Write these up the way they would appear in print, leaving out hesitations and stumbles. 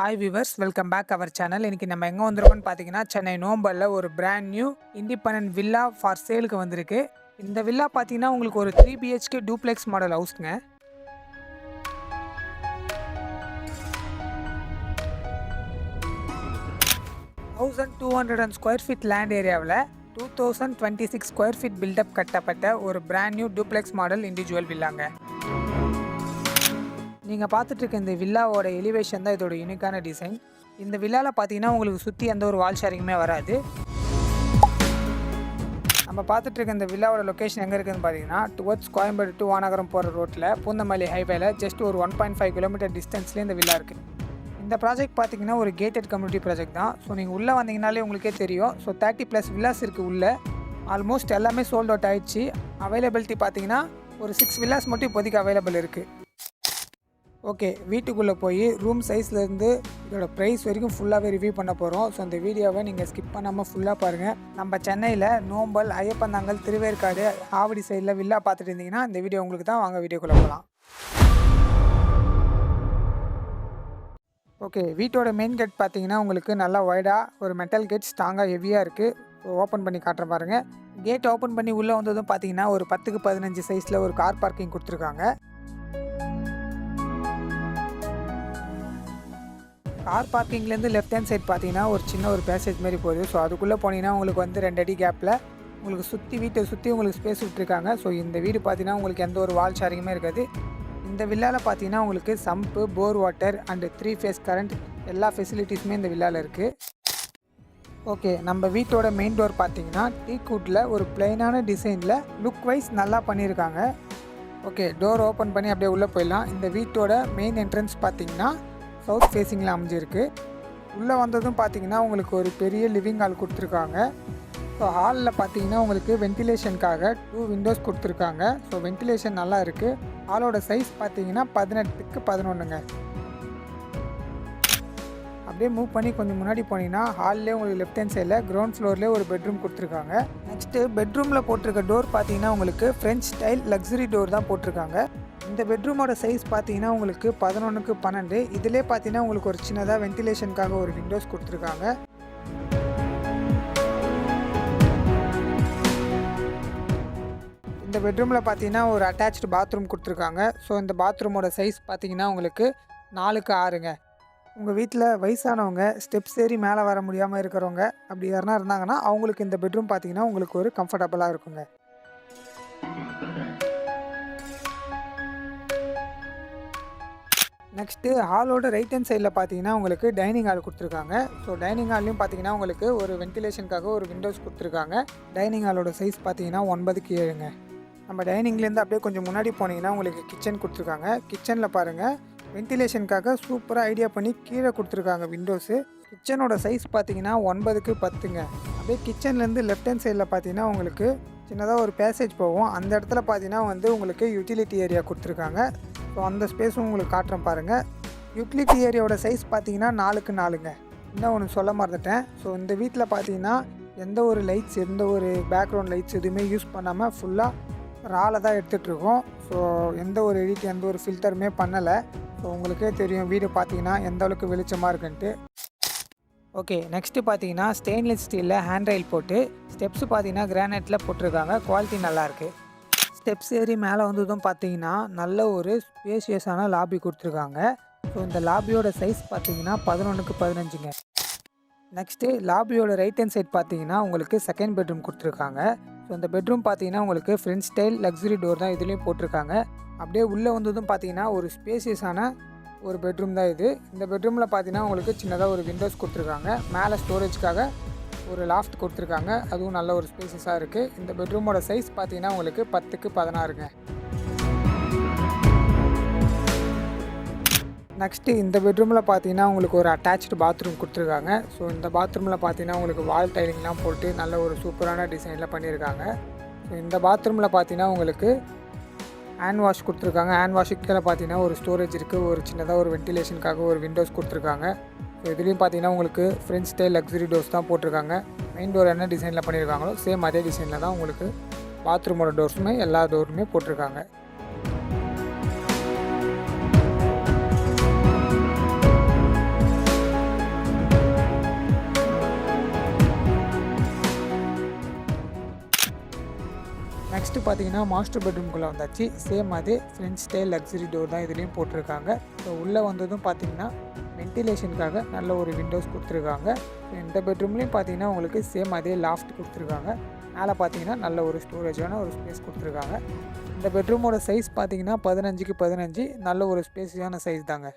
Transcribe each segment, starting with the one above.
Hi viewers, welcome back our channel. இன்றைக்கி நம்ம எங்கே வந்திருக்கோம்னு பார்த்தீங்கன்னா, சென்னை நோம்பலில் ஒரு brand new independent villa for சேலுக்கு வந்திருக்கு. இந்த வில்லா பார்த்தீங்கன்னா உங்களுக்கு ஒரு 3 BHK டூப்ளெக்ஸ் மாடல் ஹவுஸ்ங்க. தௌசண்ட் 200 ஸ்கொயர் ஃபீட் லேண்ட் ஏரியாவில் 2026 ஸ்கொயர் ஃபீட் பில்டப் கட்டப்பட்ட ஒரு brand new duplex model individual வில்லாங்க. நீங்கள் பார்த்துட்டு இருக்க இந்த வில்லாவோட எலிவேஷன் தான் இதோட யூனிக்கான டிசைன். இந்த வில்லாவில் பார்த்தீங்கன்னா உங்களுக்கு சுற்றி எந்த ஒரு வால் ஷேரிங்குமே வராது. நம்ம பார்த்துட்டு இருக்க இந்த வில்லாவோட லொக்கேஷன் எங்கே இருக்குதுன்னு பார்த்தீங்கன்னா, டுவர்ட்ஸ் கோயம்பேடு டு வானகரம் போகிற ரோட்டில் பூந்தமல்லி ஹைவேல ஜஸ்ட் ஒரு 1.5 கிலோமீட்டர் டிஸ்டன்ஸ்லேயே இந்த வில்லா இருக்குது. இந்த ப்ராஜெக்ட் பார்த்தீங்கன்னா ஒரு கேட்டட் கம்யூனிட்டி ப்ராஜெக்ட் தான். ஸோ நீங்கள் உள்ளே வந்தீங்கனாலே உங்களுக்கே தெரியும். ஸோ 30+ வில்லாஸ் இருக்குது உள்ளே. ஆல்மோஸ்ட் எல்லாமே சோல்ட் அவுட் ஆகிடுச்சு. அவைலபிலிட்டி பார்த்தீங்கன்னா ஒரு 6 வில்லாஸ் மட்டும் இப்போதைக்கு அவைலபிள் இருக்குது. ஓகே, வீட்டுக்குள்ளே போய் ரூம் சைஸ்லேருந்து இதோட ப்ரைஸ் வரைக்கும் ஃபுல்லாகவே ரிவ்யூ பண்ண போகிறோம். ஸோ இந்த வீடியோவை நீங்கள் ஸ்கிப் பண்ணாமல் ஃபுல்லாக பாருங்கள். நம்ம சென்னையில் நோம்பல், ஐயப்பந்தாங்கல், திருவேற்காடு, ஆவடி சைடில் வில்லா பார்த்துட்டு இருந்தீங்கன்னா இந்த வீடியோ உங்களுக்கு தான். வாங்க வீடியோக்குள்ளே போகலாம். ஓகே, வீட்டோட மெயின் கேட் பார்த்தீங்கன்னா உங்களுக்கு நல்லா வைடாக ஒரு மெட்டல் கேட் ஸ்ட்ராங்காக ஹெவியாக இருக்குது. ஓப்பன் பண்ணி காட்டுறேன் பாருங்கள். கேட் ஓப்பன் பண்ணி உள்ளே வந்ததும் பார்த்தீங்கன்னா ஒரு 10க்கு 15 சைஸில் ஒரு கார் பார்க்கிங் கொடுத்துருக்காங்க. கார் பார்க்கிங்லேருந்து லெஃப்ட் ஹேண்ட் சைட் பார்த்தீங்கன்னா ஒரு சின்ன ஒரு பேசேஜ் மாதிரி போகுது. ஸோ அதுக்குள்ளே போனீங்கன்னா உங்களுக்கு வந்து 2 அடி கேப்பில் உங்களுக்கு வீட்டை சுற்றி உங்களுக்கு ஸ்பேஸ் விட்டுருக்காங்க. ஸோ இந்த வீடு பார்த்தீங்கன்னா உங்களுக்கு எந்த ஒரு வால் ஷேரிங்குமே இருக்காது. இந்த வில்லாவில் பார்த்தீங்கன்னா உங்களுக்கு சம்பு, போர் வாட்டர் அண்டு 3 ஃபேஸ் கரண்ட் எல்லா ஃபெசிலிட்டிஸுமே இந்த வில்லாவில் இருக்குது. ஓகே, நம்ம வீட்டோட மெயின் டோர் பார்த்தீங்கன்னா டீக்வுட்டில் ஒரு பிளைனான டிசைனில் லுக் வைஸ் நல்லா பண்ணியிருக்காங்க. ஓகே, டோர் ஓப்பன் பண்ணி அப்படியே உள்ளே போயிடலாம். இந்த வீட்டோட மெயின் என்ட்ரன்ஸ் பார்த்தீங்கன்னா சவுத் ஃபேஸிங்கில் அமைஞ்சிருக்கு. உள்ளே வந்ததும் பார்த்தீங்கன்னா உங்களுக்கு ஒரு பெரிய லிவிங் ஹால் கொடுத்துருக்காங்க. ஸோ ஹாலில் பார்த்தீங்கன்னா உங்களுக்கு வென்டிலேஷனுக்காக 2 விண்டோஸ் கொடுத்துருக்காங்க. ஸோ வென்டிலேஷன் நல்லா இருக்குது. ஹாலோட சைஸ் பார்த்தீங்கன்னா 18க்கு 11ங்க. அப்படியே மூவ் பண்ணி கொஞ்சம் முன்னாடி போனீங்கன்னா ஹால்லே உங்களுக்கு லெஃப்ட் ஹேண்ட் சைடில் கிரவுண்ட் ஃப்ளோர்லேயே ஒரு பெட்ரூம் கொடுத்துருக்காங்க. நெக்ஸ்ட்டு பெட்ரூமில் போட்டிருக்க டோர் பார்த்தீங்கன்னா உங்களுக்கு ஃப்ரெஞ்ச் ஸ்டைல் லக்ஸரி டோர் தான் போட்டிருக்காங்க. இந்த பெட்ரூமோட சைஸ் பார்த்தீங்கன்னா உங்களுக்கு 11க்கு 12. இதிலே பார்த்தீங்கன்னா உங்களுக்கு ஒரு சின்னதாக வென்டிலேஷனுக்காக ஒரு விண்டோஸ் கொடுத்துருக்காங்க. இந்த பெட்ரூமில் பார்த்தீங்கன்னா ஒரு அட்டாச்டு பாத்ரூம் கொடுத்துருக்காங்க. ஸோ இந்த பாத்ரூமோட சைஸ் பார்த்தீங்கன்னா உங்களுக்கு 4க்கு 6ங்க. உங்கள் வீட்டில் வயசானவங்க ஸ்டெப்ஸ் ஏறி மேலே வர முடியாமல் இருக்கிறவங்க அப்படி யாருனா இருந்தாங்கன்னா அவங்களுக்கு இந்த பெட்ரூம் பார்த்தீங்கன்னா உங்களுக்கு ஒரு கம்ஃபர்டபுளாக இருக்குங்க. நெக்ஸ்ட்டு ஹாலோட ரைட் ஹேண்ட் சைடில் பார்த்தீங்கன்னா உங்களுக்கு டைனிங் ஹால் கொடுத்துருக்காங்க. ஸோ டைனிங் ஹால்லையும் பார்த்தீங்கன்னா உங்களுக்கு ஒரு வென்டிலேஷனுக்காக ஒரு விண்டோஸ் கொடுத்துருக்காங்க. டைனிங் ஹாலோட சைஸ் பார்த்தீங்கன்னா 9க்கு 7ங்க. நம்ம டைனிங்லேருந்து அப்படியே கொஞ்சம் முன்னாடி போனீங்கன்னா உங்களுக்கு கிச்சன் கொடுத்துருக்காங்க. கிச்சனில் பாருங்கள், வென்டிலேஷனுக்காக சூப்பராக ஐடியா பண்ணி கீழே கொடுத்துருக்காங்க விண்டோஸு. கிச்சனோட சைஸ் பார்த்தீங்கன்னா 9க்கு 10ங்க. அப்படியே கிச்சன்லேருந்து லெஃப்ட் ஹேண்ட் சைடில் பார்த்தீங்கன்னா உங்களுக்கு சின்னதாக ஒரு பேசேஜ் போகும். அந்த இடத்துல பார்த்தீங்கன்னா வந்து உங்களுக்கு யூட்டிலிட்டி ஏரியா கொடுத்துருக்காங்க. ஸோ அந்த ஸ்பேஸும் உங்களுக்கு காட்டுறேன் பாருங்கள். யூட்டிலிட்டி ஏரியாவோட சைஸ் பார்த்தீங்கன்னா 4க்கு 4ங்க. இன்னும் ஒன்று சொல்ல மறந்துட்டேன். ஸோ இந்த வீட்டில் பார்த்தீங்கன்னா எந்த ஒரு லைட்ஸ், எந்த ஒரு பேக்ரவுண்ட் லைட்ஸ் எதுவுமே யூஸ் பண்ணாமல் ஃபுல்லாக ராவில் தான் எடுத்துகிட்ருக்கோம். ஸோ எந்த ஒரு எடிட், எந்த ஒரு ஃபில்டருமே பண்ணலை. ஸோ உங்களுக்கே தெரியும் வீடு பார்த்தீங்கன்னா எந்த அளவுக்கு வெளிச்சமாக இருக்குன்ட்டு. ஓகே, நெக்ஸ்ட்டு பார்த்தீங்கன்னா ஸ்டெயின்லெஸ் ஸ்டீலில் ஹேண்ட் ரயில் போட்டு ஸ்டெப்ஸு பார்த்தீங்கன்னா கிரானைட்டில் போட்டிருக்காங்க. குவாலிட்டி நல்லாயிருக்கு. ஸ்டெப்ஸ் ஏறி மேலே வந்ததும் பார்த்தீங்கன்னா நல்ல ஒரு ஸ்பேஷியஸான லாபி கொடுத்துருக்காங்க. ஸோ இந்த லாபியோட சைஸ் பார்த்தீங்கன்னா 11க்கு 15ங்க. நெக்ஸ்ட்டு லாபியோட ரைட் ஹேண்ட் சைட் பார்த்தீங்கன்னா உங்களுக்கு செகண்ட் பெட்ரூம் கொடுத்துருக்காங்க. ஸோ இந்த பெட்ரூம் பார்த்தீங்கன்னா உங்களுக்கு ஃப்ரெஞ்ச் ஸ்டைல் லக்ஸரி டோர் தான் இதுலேயும் போட்டிருக்காங்க. அப்படியே உள்ளே வந்ததும் பார்த்தீங்கன்னா ஒரு ஸ்பேஷியஸான ஒரு பெட்ரூம் தான் இது. இந்த பெட்ரூமில் பார்த்தீங்கன்னா உங்களுக்கு சின்னதாக ஒரு விண்டோஸ் கொடுத்துருக்காங்க. மேலே ஸ்டோரேஜ்க்காக ஒரு லாஃப்ட் கொடுத்துருக்காங்க. அதுவும் நல்ல ஒரு ஸ்பேஸஸாக இருக்குது. இந்த பெட்ரூமோட சைஸ் பார்த்தீங்கன்னா உங்களுக்கு 10க்கு 16ங்க. நெக்ஸ்ட்டு இந்த பெட்ரூமில் பார்த்தீங்கன்னா உங்களுக்கு ஒரு அட்டாச்டு பாத்ரூம் கொடுத்துருக்காங்க. ஸோ இந்த பாத்ரூமில் பார்த்தீங்கன்னா உங்களுக்கு வால் டைலிங்லாம் போட்டு நல்ல ஒரு சூப்பரான டிசைனில் பண்ணியிருக்காங்க. ஸோ இந்த பாத்ரூமில் பார்த்தீங்கன்னா உங்களுக்கு ஹேண்ட் வாஷ் கொடுத்துருக்காங்க. ஹேண்ட் வாஷுக்கு கீழே பார்த்தீங்கன்னா ஒரு ஸ்டோரேஜ் இருக்குது. ஒரு சின்னதாக ஒரு வென்டிலேஷனுக்காக ஒரு விண்டோஸ் கொடுத்துருக்காங்க. ஸோ இதுலேயும் பார்த்தீங்கன்னா உங்களுக்கு ஃப்ரெஞ்ச் ஸ்டைல் லக்ஸரி டோர்ஸ் தான் போட்டிருக்காங்க. மெயின் டோர் என்ன டிசைனில் பண்ணியிருக்காங்களோ சேம் அதே டிசைனில் தான் உங்களுக்கு பாத்ரூமோட டோர்ஸுமே எல்லா டோருமே போட்டிருக்காங்க. பார்த்தீங்கன்னா மாஸ்டர் பெட்ரூம்குள்ளே வந்தாச்சு. சேம் அதே ஃப்ரெஞ்ச் ஸ்டைல் லக்ஸரி டோர் தான் இதுலேயும் போட்டிருக்காங்க. ஸோ உள்ளே வந்ததும் பார்த்தீங்கன்னா வென்டிலேஷனுக்காக நல்ல ஒரு விண்டோஸ் கொடுத்துருக்காங்க. இந்த பெட்ரூம்லேயும் பார்த்தீங்கன்னா உங்களுக்கு சேம் அதே லாஃப்ட் கொடுத்துருக்காங்க. மேலே பார்த்தீங்கன்னா நல்ல ஒரு ஸ்டோரேஜான ஒரு ஸ்பேஸ் கொடுத்துருக்காங்க. இந்த பெட்ரூமோட சைஸ் பார்த்தீங்கன்னா 15க்கு 15 நல்ல ஒரு ஸ்பேஸியான சைஸ் தாங்க.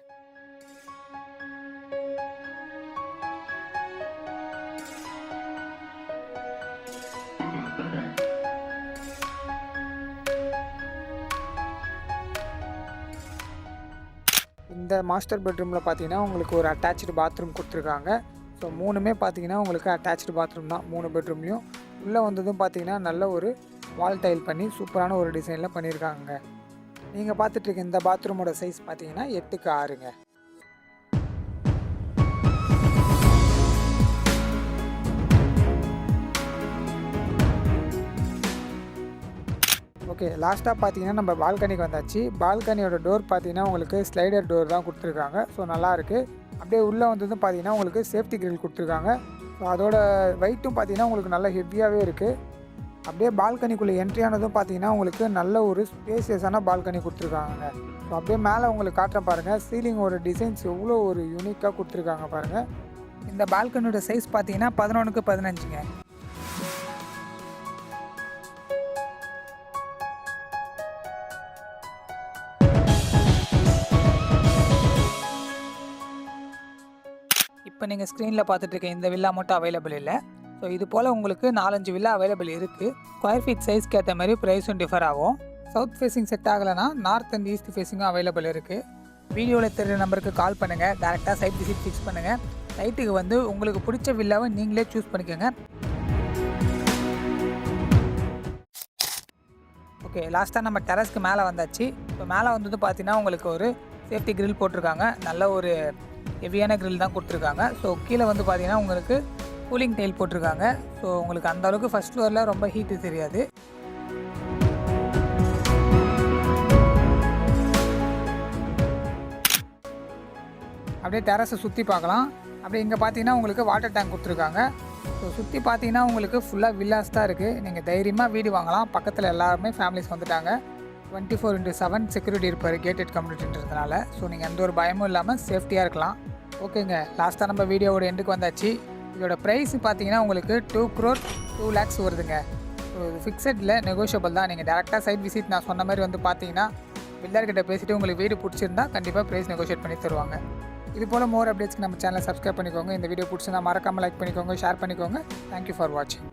இந்த மாஸ்டர் பெட்ரூமில் பார்த்தீங்கன்னா உங்களுக்கு ஒரு அட்டாச்சு பாத்ரூம் கொடுத்துருக்காங்க. ஸோ 3மே பார்த்தீங்கன்னா உங்களுக்கு அட்டாச்சு பாத்ரூம் தான் 3 பெட்ரூம்லேயும். உள்ளே வந்ததும் பார்த்தீங்கன்னா நல்ல ஒரு வால் டைல் பண்ணி சூப்பரான ஒரு டிசைனில் பண்ணியிருக்காங்க. நீங்கள் பார்த்துட்ருக்க இந்த பாத்ரூமோட சைஸ் பார்த்தீங்கன்னா 8க்கு 6ங்க. ஓகே, லாஸ்ட்டாக பார்த்தீங்கன்னா நம்ம பால்கனிக்கு வந்தாச்சு. பால்கனியோட டோர் பார்த்தீங்கன்னா உங்களுக்கு ஸ்லைடர் டோர் தான் கொடுத்துருக்காங்க. ஸோ நல்லாயிருக்கு. அப்படியே உள்ளே வந்ததும் பார்த்தீங்கன்னா உங்களுக்கு சேஃப்டி கிரில் கொடுத்துருக்காங்க. ஸோ அதோட வெயிட்டும் பார்த்தீங்கன்னா உங்களுக்கு நல்ல ஹெவியாகவே இருக்குது. அப்படியே பால்கனிக்குள்ளே என்ட்ரி ஆனதும் பார்த்தீங்கன்னா உங்களுக்கு நல்ல ஒரு ஸ்பேசியஸான பால்கனி கொடுத்துருக்காங்க. ஸோ அப்படியே மேலே உங்களுக்கு காட்டுறேன் பாருங்கள். சீலிங்கோட டிசைன்ஸ் எவ்வளோ ஒரு யூனிக்காக கொடுத்துருக்காங்க பாருங்கள். இந்த பால்கனியோட சைஸ் பார்த்தீங்கன்னா 11க்கு 15ங்க. இப்போ நீங்கள் ஸ்க்ரீனில் பார்த்துட்டு இருக்க இந்த வில்லா மட்டும் அவைலபிள் இல்லை. ஸோ இது போல் உங்களுக்கு 4-5 வில்லா அவைலபிள் இருக்குது. ஸ்கொயர் ஃபீட் சைஸ்க்கு ஏற்ற மாதிரி ப்ரைஸும் டிஃபர் ஆகும். சவுத் ஃபேஸிங் செட் ஆகலைன்னா நார்த் அண்ட் ஈஸ்ட் ஃபேஸிங்கும் அவைலபிள் இருக்குது. வீடியோவில் தெரிகிற நம்பருக்கு கால் பண்ணுங்கள். டேரெக்டாக சைட் விசிட் ஃபிக்ஸ் பண்ணுங்கள். சைட்டுக்கு வந்து உங்களுக்கு பிடிச்ச வில்லாவை நீங்களே சூஸ் பண்ணிக்கோங்க. ஓகே, லாஸ்ட்டாக நம்ம டெரஸ்க்கு மேலே வந்தாச்சு. இப்போ மேலே வந்தது பார்த்தீங்கன்னா உங்களுக்கு ஒரு சேஃப்டி கிரில் போட்டிருக்காங்க. நல்ல ஒரு ஹெவியான கிரில் தான் கொடுத்துருக்காங்க. ஸோ கீழே வந்து பார்த்தீங்கன்னா உங்களுக்கு கூலிங் டைல் போட்டிருக்காங்க. ஸோ உங்களுக்கு அந்த அளவுக்கு ஃபஸ்ட் ஃப்ளோரில் ரொம்ப ஹீட்டு தெரியாது. அப்படியே டெரஸை சுற்றி பார்க்கலாம். அப்படியே இங்கே பார்த்தீங்கன்னா உங்களுக்கு வாட்டர் டேங்க் கொடுத்துருக்காங்க. ஸோ சுற்றி பார்த்தீங்கன்னா உங்களுக்கு ஃபுல்லாக வில்லாஸ் தான் இருக்குது. நீங்கள் தைரியமாக வீடு வாங்கலாம். பக்கத்தில் எல்லாருமே ஃபேமிலிஸ் வந்துட்டாங்க. 24/7 செக்யூரிட்டி இருப்பார் கேட்டட் கம்யூனிட்டின்றதுனால. ஸோ நீங்கள் எந்த ஒரு பயமும் இல்லாமல் சேஃப்டியாக இருக்கலாம். ஓகேங்க, லாஸ்ட்டாக நம்ம வீடியோவோட எண்டுக்கு வந்தாச்சு. இதோட ப்ரைஸ் பார்த்தீங்கன்னா உங்களுக்கு 2 crore 2 lakhs வருதுங்க. ஸோ இது ஃபிக்ஸடில் நெகோஷியபிள் தான். நீங்கள் டேரெக்டாக சைட் விசிட் நான் சொன்ன மாதிரி வந்து பார்த்தீங்கன்னா பில்டர்கிட்ட பேசிவிட்டு உங்களுக்கு வீடு பிடிச்சிருந்தா கண்டிப்பாக ப்ரைஸ் நெகோஷியேட் பண்ணி தருவாங்க. இது போல் மோர் அப்டேட்ஸ்க்கு நம்ம சேனலை சப்ஸ்கிரைப் பண்ணிக்கோங்க. இந்த வீடியோ பிடிச்சிருந்தா மறக்காமல் லைக் பண்ணிக்கோங்க, ஷேர் பண்ணிக்கோங்க. தேங்க்யூ ஃபார் வாட்சிங்.